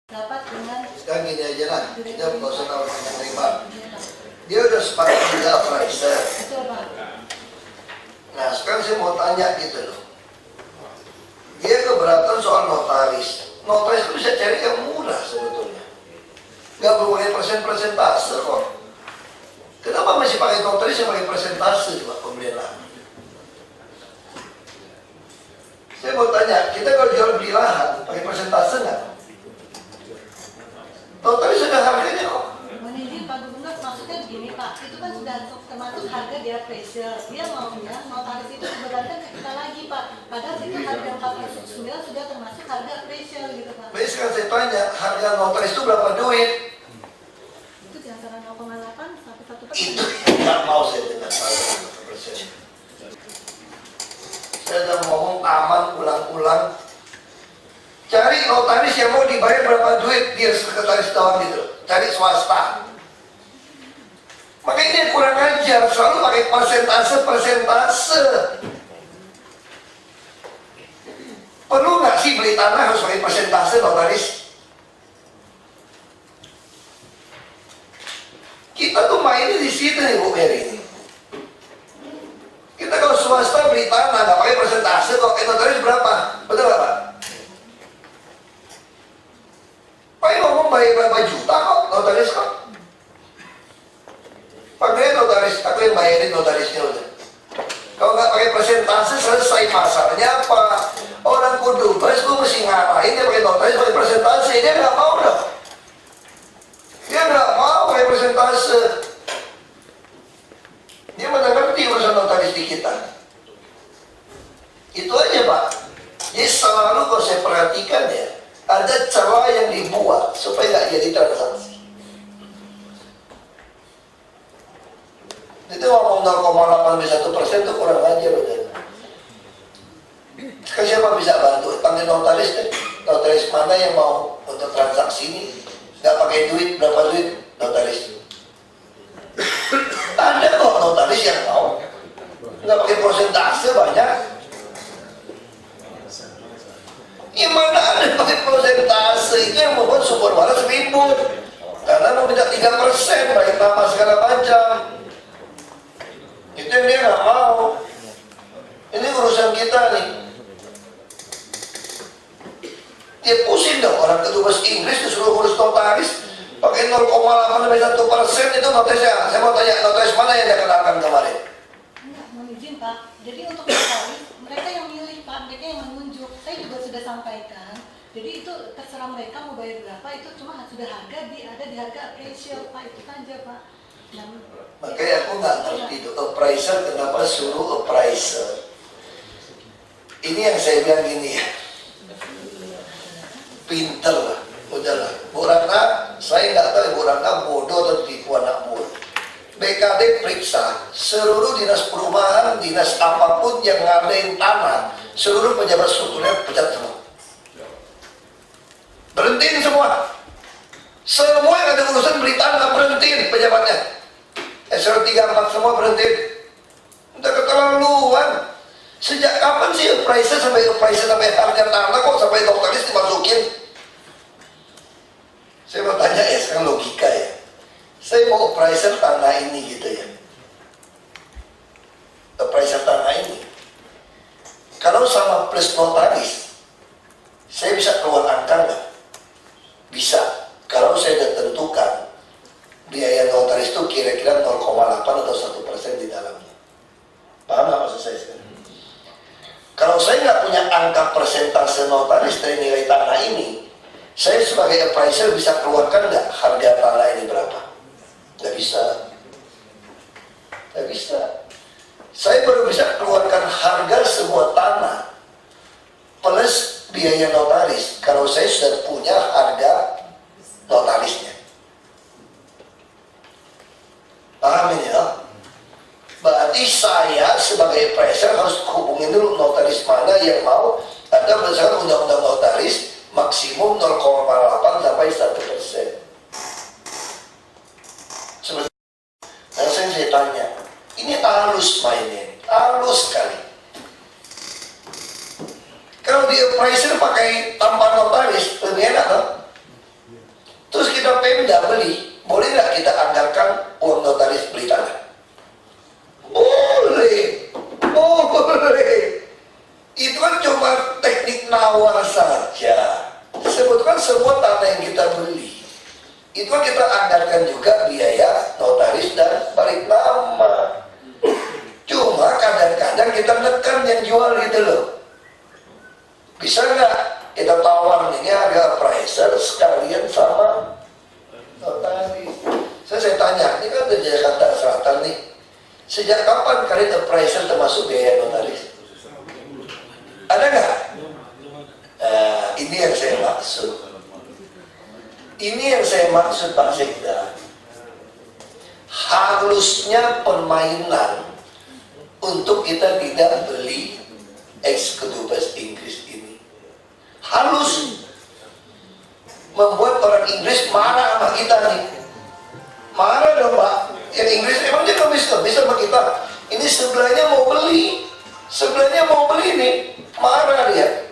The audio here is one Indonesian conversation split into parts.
dapat dengan sekarang gini aja lah, kita nggak usah tahu terima. Dia udah sepakat juga appraiser. Nah sekarang saya mau tanya gitu loh, dia keberatan soal notaris. Notaris itu bisa cari yang murah sebetulnya, nggak perlu pakai persentase kok. Kenapa masih pakai notaris yang pakai persentase juga pembelian lahan? Saya mau tanya, kita kalau jual beli lahan pakai persentase nggak? Notaris sudah harganya kok. Ini Pak Gubernur, maksudnya begini Pak, itu kan sudah termasuk harga di appraisal. Dia maunya notaris itu dibebankan ke kita lagi Pak. Padahal itu harga 409 sudah termasuk harga appraisal gitu Pak. Baik, sekarang saya tanya, harga notaris itu berapa duit? Itu di antara 0,8 sampai 1%. Itu tidak mau saya dengar 1%. Saya sudah ngomong taman ulang-ulang. Cari notaris yang mau dibayar berapa duit, dia sekretaris doang gitu. Cari swasta. Makanya dia kurang ajar, selalu pakai persentase. Perlu nggak sih beli tanah harus pakai persentase notaris? Kita tuh mainnya di situ nih Bu Mary. Kita kalau swasta beli tanah nggak pakai persentase kok, notaris berapa? Betul nggak Pak? Pak ngomong bayar berapa juta kok, notaris kok. Pakai notaris, aku yang bayarin notarisnya udah. Kalau nggak pakai persentase selesai masalahnya apa? Orang kudu, terus gue mesti ngarahin dia pakai notaris, pakai persentase, dia nggak mau dong. Dia nggak mau pakai persentase. Dia mana ngerti urusan notaris di kita. Itu aja Pak. Jadi selalu kalau saya perhatikan ya, ada celah yang dibuat supaya nggak jadi transaksi. Itu ngomong 0,81% itu kurang aja loh. Sekarang siapa bisa bantu? Panggil notaris deh. Notaris mana yang mau untuk transaksi ini? Nggak pakai duit, berapa duit? Notaris. Ada kok notaris yang mau. Nggak pakai persentase banyak. Yang mana ada pakai persentase, itu yang membuat sumber waras ribut. Karena mau minta 3%, baik nama segala macam. Itu yang dia nggak mau. Ini urusan kita nih. Dia pusing dong, orang kedubes Inggris disuruh ngurus notaris pakai 0,8 sampai 1% itu notarisnya. Saya mau tanya, notaris mana yang dia kenalkan kemarin? Enggak, mohon izin Pak. Jadi untuk notaris, mereka yang milih Pak, mereka yang menunjuk. Saya juga sudah sampaikan. Jadi itu terserah mereka mau bayar berapa, itu cuma sudah harga ada di harga appraisal Pak, itu saja Pak. Makanya aku nggak ngerti itu appraiser kenapa suruh appraiser. Ini yang saya bilang gini ya, pinter lah, udahlah. Bu Ratna, saya nggak tahu Bu Ratna bodoh atau tipu anak muda. BKD periksa seluruh dinas perumahan, dinas apapun yang ngadain tanah, seluruh pejabat strukturnya pecat semua. Berhentiin semua. Semua yang ada urusan beli tanah berhentiin pejabatnya. Eselon 3-4 semua berhenti. Udah keterlaluan. Sejak kapan sih appraiser sampai harga tanah kok sampai notaris dimasukin? Saya mau tanya ya, sekarang logika ya. Saya mau appraiser tanah ini gitu ya. Appraiser tanah ini. Kalau sama plus notaris, saya bisa keluar angka nggak? Bisa. Kalau saya sudah tentukan biaya notaris itu kira-kira 0,8 atau 1% di dalamnya. Paham nggak maksud saya sekarang? Kalau saya nggak punya angka persentase notaris dari nilai tanah ini, saya sebagai appraiser bisa keluarkan nggak harga tanah ini berapa? Nggak bisa. Nggak bisa. Saya baru bisa keluarkan harga semua tanah plus biaya notaris kalau saya sudah punya harga notarisnya. Paham ini ya? Berarti saya sebagai appraiser harus hubungin dulu notaris mana yang mau. Ada berdasarkan undang-undang notaris maksimum 0,8 sampai 1%. Nah saya tanya, ini halus mainnya, halus sekali. Kalau di appraiser pakai tanpa notaris lebih enak kan? Pemda beli, boleh nggak kita anggarkan uang notaris beli tanah? Boleh, boleh. Itu kan cuma teknik nawar saja. Sebutkan semua tanah yang kita beli, itu kan kita anggarkan juga biaya notaris dan balik nama. Cuma kadang-kadang kita nekan yang jual gitu loh. Bisa nggak kita tawar ini harga appraiser sekalian sama notaris? Saya tanya, ini kan dari Jakarta Selatan nih. Sejak kapan kalian appraiser termasuk biaya notaris? Ada nggak? Ini yang saya maksud. Ini yang saya maksud Pak Sekda. Halusnya permainan untuk kita tidak beli ex-kedubes Inggris ini. Halus. Membuat orang Inggris marah sama kita nih. Marah dong Pak. Yang Inggris emang dia nggak bisa sama kita. Ini sebelahnya mau beli. Sebelahnya mau beli nih. Marah dia.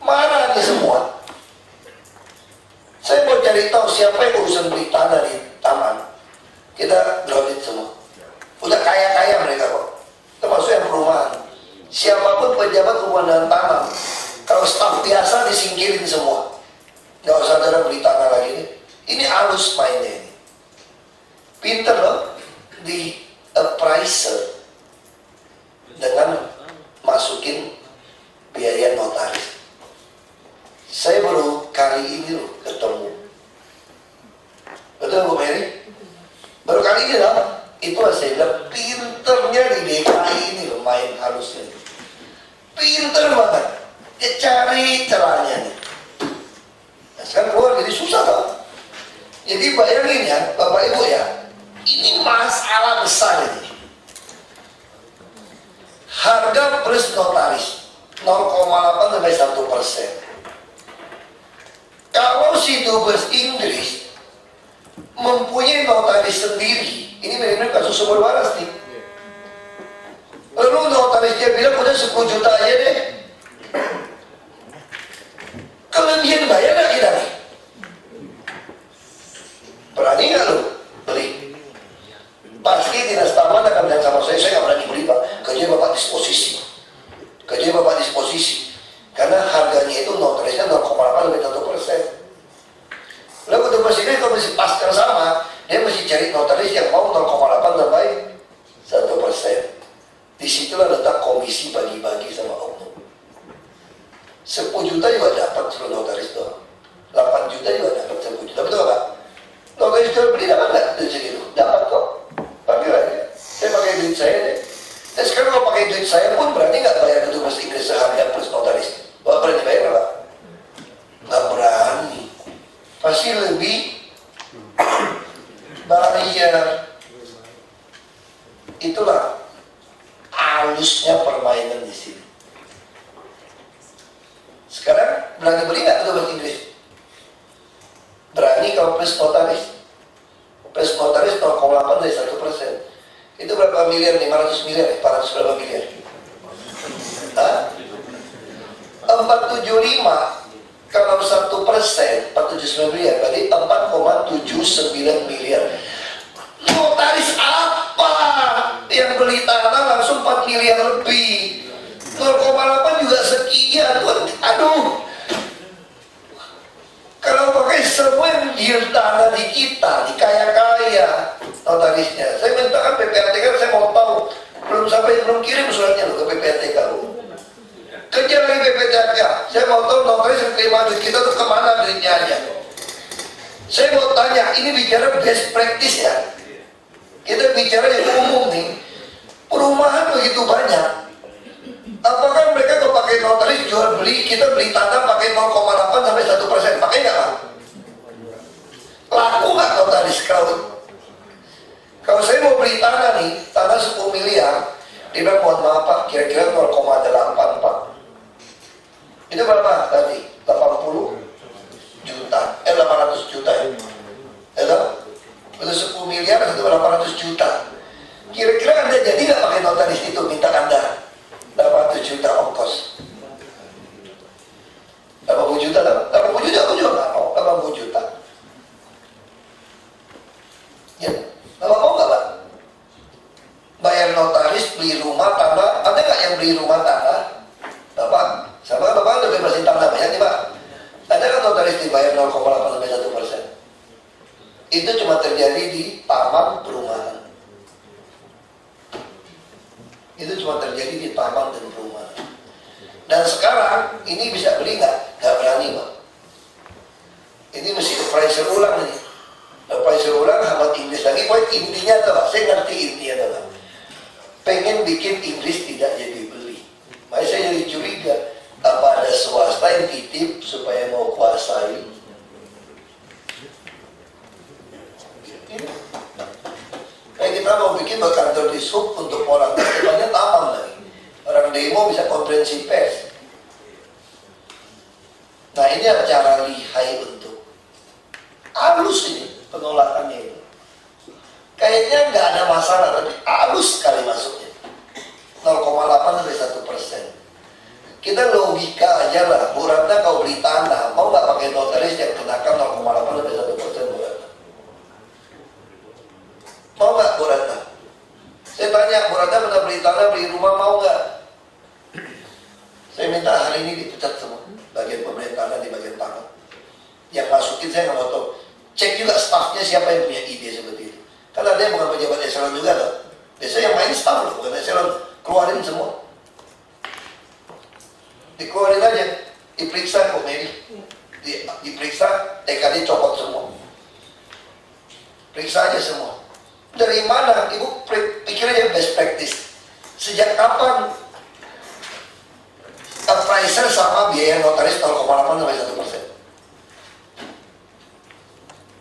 Marah nih semua. Saya mau cari tahu siapa yang urusan beli tanah di taman. Kita grounded semua. Udah kaya-kaya mereka kok. Termasuk yang perumahan. Siapapun pejabat hubungan dengan tanah. Kalau staf biasa disingkirin semua. Nggak usah ada beli tanah lagi nih. Ini halus mainnya ini. Pinter loh. Di appraiser. Dengan masukin biaya notaris. Saya baru kali ini loh ketemu. Betul Bu Mary? Baru kali ini lah. Itu saya bilang pinternya di DKI ini loh main halusnya. Pinter banget. Dia cari celahnya nih. Nah, sekarang keluar jadi susah tau. Jadi bayangin ya Bapak Ibu ya. Ini masalah besar ini. Harga plus notaris 0,8 sampai 1%. Kalau si dubes Inggris mempunyai notaris sendiri, ini mirip-mirip kasus Sumber Waras nih. Lalu notarisnya bilang udah 10 juta aja deh. Kelebihan bayar nggak kita nih? Berani nggak lo beli? Pasti dinas taman akan bilang sama saya nggak berani beli Pak. Kerja Bapak disposisi. Kerja Bapak disposisi. Karena harganya itu notarisnya 0,8 sampai 1%. Lalu kedubes ini kalau mesti paskan sama, dia mesti cari notaris yang mau 0,8 sampai 1%. Disitulah letak komisi bagi-bagi sama oknum. 10 juta juga dapat suruh notaris doang. 8 juta juga dapat 10 juta. Betul Pak? Notaris jual beli dapat nggak? Segitu. Dapat kok. Panggil aja. Saya pakai duit saya deh. Dan sekarang kalau pakai duit saya pun berarti nggak bayar kedubes Inggris seharga plus notaris. Bapak berani bayar nggak Pak? Nggak berani. Pasti lebih bayar. Itulah halusnya permainan di sini. Sekarang berani beli nggak kedubes Inggris? Berani kalau plus notaris. Plus notaris 0,8 dari 1%. Itu berapa miliar? 500 miliar, 400 berapa miliar? Hah? 475 kalau 1%, 479 miliar, berarti 4,79 miliar. Notaris apa yang beli tanah langsung 4 miliar lebih? 0,8 juga sekian. Aduh. Kalau pakai semua yang deal tanah di kita, di kaya-kaya notarisnya. Saya mintakan PPATK, saya mau tahu. Belum kirim suratnya loh ke PPATK. Kerja lagi PPATK. Saya mau tahu notaris yang terima duit kita tuh kemana duitnya aja. Saya mau tanya, ini bicara best practice ya. Kita bicara yang umum nih. Perumahan begitu banyak. Apakah mereka kalau pakai notaris jual beli, kita beli tanah pakai 0,8 sampai 1%, pakai nggak Pak? Laku nggak notaris kalau saya mau beli tanah nih, tanah 10 miliar, dia bilang mohon maaf Pak, kira-kira 0,8 Pak. Itu berapa tadi? 80 juta, 800 juta ya? Itu 10 miliar, itu 800 juta. Kira-kira Anda jadi nggak pakai notaris itu, minta Anda 80 juta ongkos. 80 juta, 80 juta aku juga nggak mau, 80 juta. notaris dibayar 0,8 sampai 1%? Itu cuma terjadi di taman perumahan. Itu cuma terjadi di taman dan perumahan. Dan sekarang ini bisa beli nggak? Nggak berani, Pak. Ini mesti appraisal ulang nih. Appraisal ulang sama Inggris lagi. Poin intinya adalah, saya ngerti intinya adalah pengen bikin Inggris tidak jadi beli. Makanya saya jadi curiga, apa ada swasta yang titip supaya mau kuasai? Kayak kita mau bikin kantor di sub untuk orang, depannya taman lagi. Orang demo bisa konferensi pers. Nah ini adalah cara lihai untuk halus ini penolakannya itu. Kayaknya nggak ada masalah, tapi halus sekali masuknya. 0,8 sampai 1%. Kita logika aja lah, Bu Ratna kau beli tanah, mau nggak pakai notaris yang kenakan 0,8 sampai 1%, Bu Ratna? Mau nggak, Bu Ratna? Saya tanya, Bu Ratna pernah beli tanah, beli rumah, mau nggak? Saya minta hari ini dipecat semua, bagian pemerintahan di bagian tanah. Yang masukin saya nggak mau tahu. Cek juga stafnya siapa yang punya ide seperti itu. Kan ada yang bukan pejabat eselon juga loh. Biasanya yang main staf loh, bukan eselon. Keluarin semua. Dikeluarin aja, diperiksa kok Mary, diperiksa, TKD copot semua, periksa aja semua. Dari mana? Ibu pikir aja best practice. Sejak kapan appraiser sama biaya notaris 0,8 sampai 1%?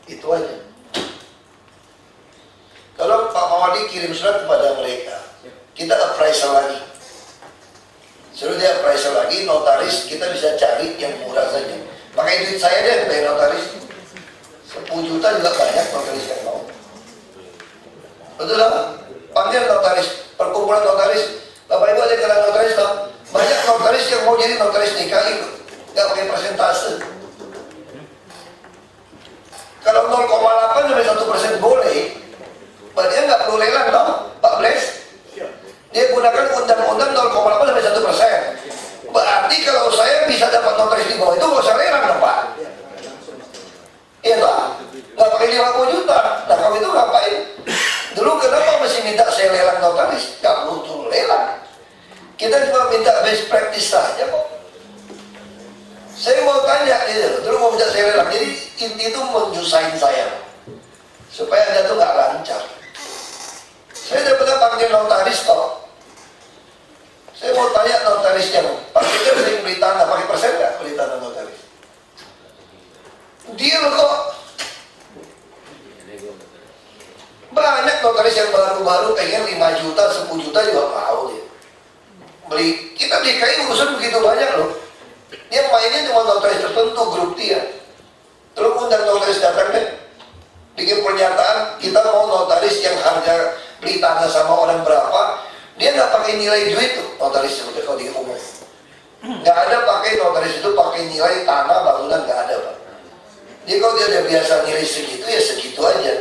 Itu aja. Kalau Pak Mawadi kirim surat kepada mereka, kita appraisal lagi. Suruh dia appraisal lagi, notaris kita bisa cari yang murah saja. Pakai duit saya deh, bayar notaris. 10 juta juga banyak notaris yang mau. Betul lah, panggil notaris, perkumpulan notaris. Bapak Ibu ada kenal notaris tau? Banyak notaris yang mau jadi notaris nikah ikut, nggak pakai persentase. Kalau 0,8 sampai 1% boleh, berarti nggak perlu lelang tau, Pak Bles. Dia gunakan undang-undang 0,8 sampai 1%. Berarti kalau saya bisa dapat notaris di bawah itu nggak usah lelang dong, Pak. Iya Pak, nggak pakai 50 juta. Nah kalau itu ngapain? Dulu kenapa masih minta saya lelang notaris? Nggak butuh lelang. Kita cuma minta best practice saja kok. Saya mau tanya, dulu mau minta saya lelang. Jadi inti itu menyusahin saya supaya Anda tuh nggak lancar. Saya udah pernah panggil notaris toh. Saya mau tanya notarisnya, Pak kita sering beli tanah, pakai persen nggak beli tanah notaris? Deal kok. Banyak notaris yang baru-baru pengen 5 juta, 10 juta juga mau dia. Beli, kita DKI urusan begitu banyak loh. Dia mainnya cuma notaris tertentu, grup dia. Terus undang notaris datang deh, bikin pernyataan, kita mau notaris yang harga beli tanah sama orang berapa, dia nggak pakai nilai duit tuh, notaris seperti kalau di umum. Nggak ada pakai notaris itu pakai nilai tanah bangunan, nggak ada Pak. Jadi kalau dia udah biasa nilai segitu ya segitu aja.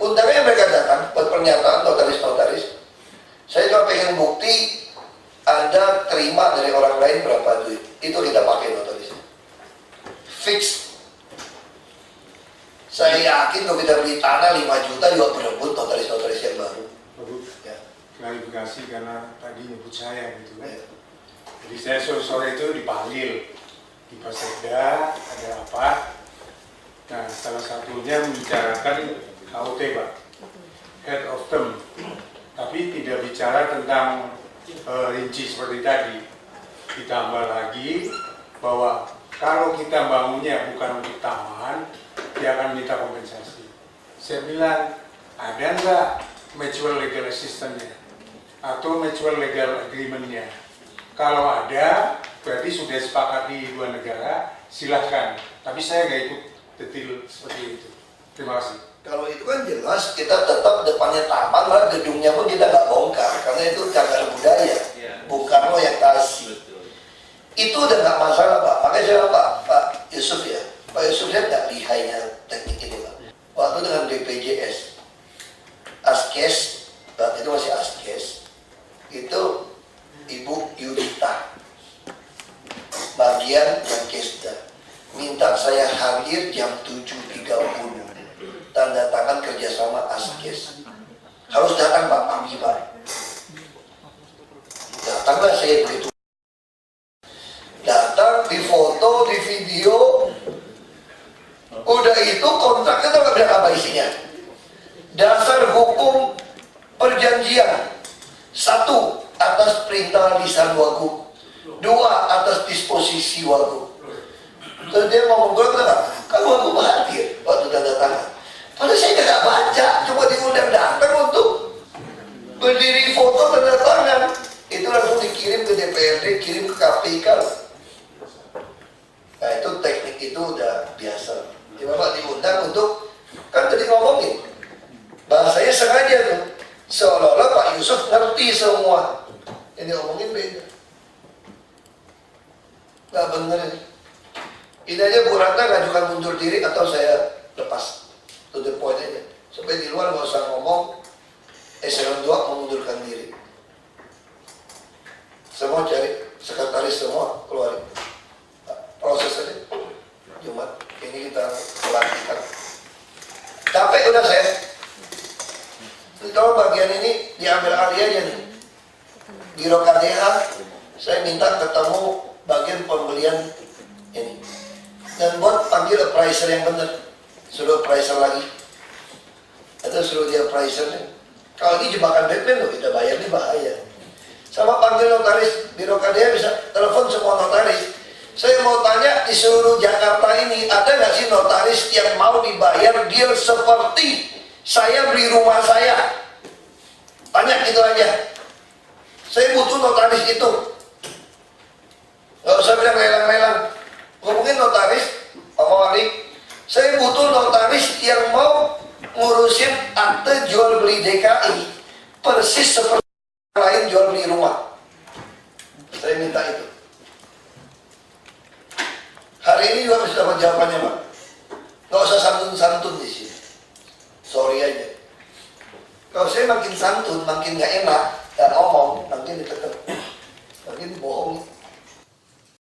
Undangnya mereka datang buat pernyataan notaris-notaris. Saya cuma pengen bukti Anda terima dari orang lain berapa duit, itu kita pakai notarisnya. Fix. Saya yakin kalau kita beli tanah 5 juta juga berebut notaris-notaris yang baru. Ya. Klarifikasi karena tadi nyebut saya gitu kan. Ya. Jadi saya sore-sore itu dipanggil di Paseda, ada apa? Nah salah satunya membicarakan HOT Pak, Head of Term, tapi tidak bicara tentang rinci seperti tadi. Ditambah lagi bahwa kalau kita bangunnya bukan untuk taman, dia akan minta kompensasi. Saya bilang, ada nggak mutual legal assistance-nya atau mutual legal agreement-nya? Kalau ada, berarti sudah sepakati dua negara, silahkan. Tapi saya nggak ikut detail seperti itu. Terima kasih. Kalau itu kan jelas kita tetap depannya taman, lah gedungnya pun kita nggak bongkar karena itu cagar budaya. Bung Karno yang kasih. Itu udah nggak masalah Pak. Makanya saya Pak Yusuf ya, Pak Yusuf saya nggak lihainya teknik ini Pak. Waktu dengan BPJS, Askes, waktu itu masih Askes, itu Ibu Yudita, bagian yang Kesda. minta saya hadir jam 7.30, tanda tangan kerjasama ASKES. Harus datang Pak pagi Pak. Datanglah saya begitu. Datang, difoto, di video. Udah itu kontraknya tuh nggak bilang apa isinya. Dasar hukum perjanjian. 1, atas perintah lisan Wagub. 2, atas disposisi Wagub. Terus dia ngomong, gue bilang, kan Wagub hadir waktu tanda tangan. Padahal saya nggak baca, cuma diundang datang untuk berdiri foto tanda tangan. Itu langsung dikirim ke DPRD, kirim ke KPK. Nah itu teknik itu udah biasa. Ya Bapak diundang untuk, kan tadi ngomongin, bahasanya sengaja tuh, seolah-olah Pak Yusuf ngerti semua. Ini ngomongin beda. Gak bener ini. Ini aja Bu Ratna ngajukan mundur diri atau saya lepas. To the point aja. Supaya di luar gak usah ngomong, eselon 2 mengundurkan diri. Semua cari sekretaris semua keluarin. Proses aja. Jumat ini kita pelantikan. Capek udah saya. Kalau bagian ini diambil alih aja nih. Biro KDA, saya minta ketemu bagian pembelian ini. Dan buat panggil appraiser yang benar. Suruh appraiser lagi. Atau suruh dia appraisernya. Kalau ini jebakan Batman loh, kita bayar ini bahaya. Sama panggil notaris, biro KDA bisa telepon semua notaris. Saya mau tanya di seluruh Jakarta ini, ada nggak sih notaris yang mau dibayar deal seperti saya beli rumah saya? Tanya gitu aja. Saya butuh notaris itu. Nggak usah bilang lelang-lelang. Ngomongin notaris, Pak Mawali, saya butuh notaris yang mau ngurusin akte jual beli DKI persis seperti lain jual beli rumah. Saya minta itu. Hari ini juga harus dapat jawabannya Pak. Nggak usah santun-santun di sini. Sorry aja. Kalau saya makin santun, makin nggak enak, nggak ngomong.